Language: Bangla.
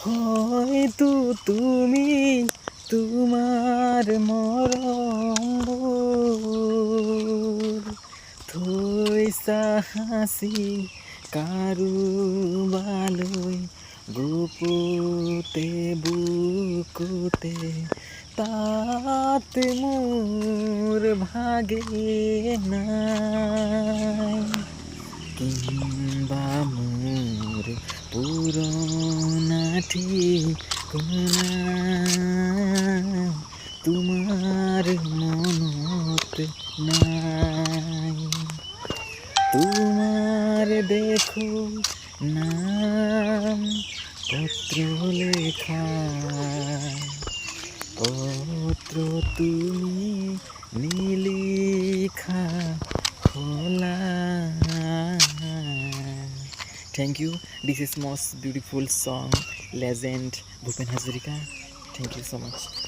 হয়তো তুমি তোমার মরম থৈছা হাসি কাৰু বালৈ গুপুতে বুকুতে তাত মোৰ ভাগে নাই কিংবা মোৰ পুৰণা ঠিকনা তোমাৰ মনত নাই তোমার দেখো নাম পত্র লেখা পত্র তুমি নিলিখা খোলা Thank you. This is most beautiful song, legend Bhupen Hazarika. Thank you so much.